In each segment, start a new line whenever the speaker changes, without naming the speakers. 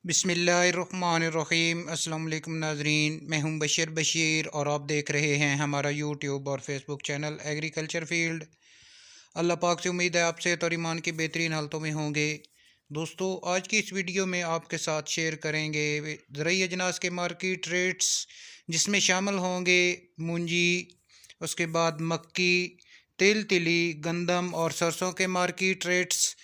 बिस्मिल्लाहिर्रहमानिर्रहीम। अस्सलाम वालेकुम नाजरीन, मैं हूं बशीर और आप देख रहे हैं हमारा यूट्यूब और फेसबुक चैनल एग्रीकल्चर फील्ड। अल्लाह पाक से उम्मीद है आप सेहत और ईमान की बेहतरीन हालतों में होंगे। दोस्तों, आज की इस वीडियो में आपके साथ शेयर करेंगे ज़रूरी अजनास के मार्केट रेट्स, जिसमें शामिल होंगे मूंजी, उसके बाद मक्की, तिल तिली, गंदम और सरसों के मार्केट रेट्स।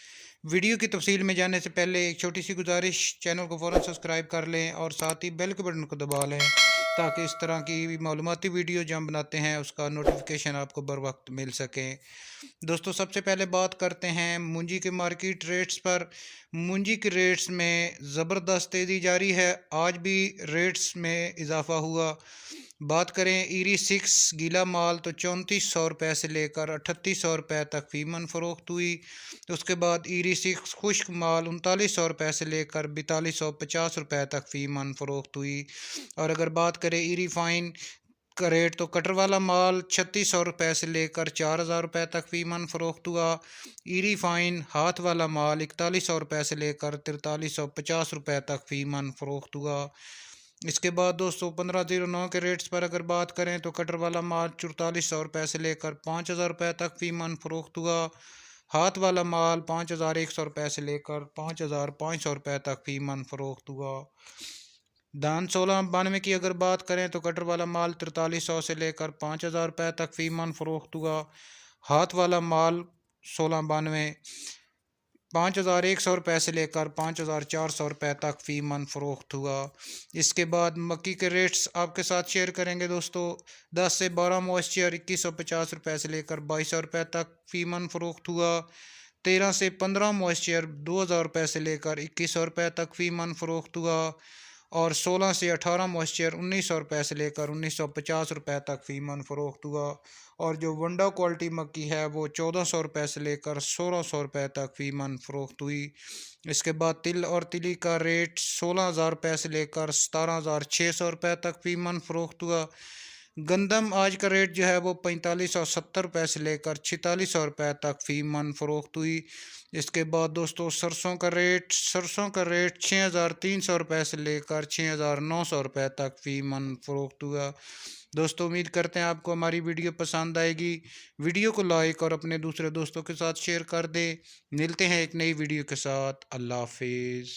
वीडियो की तफसील में जाने से पहले एक छोटी सी गुजारिश, चैनल को फ़ौरन सब्सक्राइब कर लें और साथ ही बेल के बटन को दबा लें ताकि इस तरह की मालूमाती वीडियो जो हम बनाते हैं उसका नोटिफिकेशन आपको बर वक्त मिल सके। दोस्तों, सबसे पहले बात करते हैं मूंजी के मार्केट रेट्स पर। मूंजी के रेट्स में ज़बरदस्त तेज़ी जारी है, आज भी रेट्स में इजाफा हुआ। बात करें ईरी 6 गीला माल तो 3400 रुपये से लेकर 3800 रुपये तक फ़ीमन फ़रोख्त हुई। उसके बाद ईरी 6 खुश्क माल 3900 रुपये से लेकर 4250 रुपये तक फ़ीमन फ़रोख्त हुई। और अगर बात करें ईरी फाइन का रेट तो कटर वाला माल 3600 रुपये से लेकर 4000 रुपये तक फ़ीमन फ़रोख्त हुआ। ईरी फाइन हाथ वाला माल 4100 रुपये से लेकर 4350 रुपये तक फ़ीमन फ़रोख्त हुआ। इसके बाद दोस्तों 1509 के रेट्स पर अगर बात करें तो कटर वाला माल 4400 रुपये से लेकर 5000 रुपये तक फ़ीमन फ़रोख्त हुआ। हाथ वाला माल 5100 रुपये से लेकर 5500 रुपये तक फ़ीमन फ़रोख्त हुआ। धान 1692 की अगर बात करें तो कटर वाला माल 4300 से लेकर 5000 रुपये तक फ़ीमन फ़रोख्त हुआ। हाथ वाला माल 1692 5100 रुपये से लेकर 5400 रुपये तक फ़ीमन फ़रोख्त हुआ। इसके बाद मक्की के रेट्स आपके साथ शेयर करेंगे दोस्तों। 10 से 12 मॉइस्चर 2150 रुपये से लेकर 2200 रुपये तक फ़ीमन फ़रोख्त हुआ। 13 से 15 मॉइस्चर 2000 रुपये से लेकर 2100 रुपये तक फ़ीमन फ़रोख्त हुआ। और 16 से 18 मॉइस्चर 1900 रुपये से लेकर 1950 रुपये तक फ़ीमन फ़रोख्त हुआ। और जो वंडा क्वालिटी मक्की है वो 1400 रुपये से लेकर 1600 रुपये तक फ़ीमन फ़रोख्त हुई। इसके बाद तिल और तिली का रेट 16,000 रुपये से लेकर 17,600 रुपये तक फ़ीमन फ़रोख्त हुआ। गंदम आज का रेट जो है वो 4570 रुपये से लेकर 4600 रुपये तक फ़ीमन फ़रोख्त हुई। इसके बाद दोस्तों सरसों का रेट 6300 रुपये से लेकर 6900 रुपये तक फ़ीमन फ़रोख्त हुआ। दोस्तों, उम्मीद करते हैं आपको हमारी वीडियो पसंद आएगी। वीडियो को लाइक और अपने दूसरे दोस्तों के साथ शेयर कर दें। मिलते हैं एक नई वीडियो के साथ। अल्लाह हाफिज़।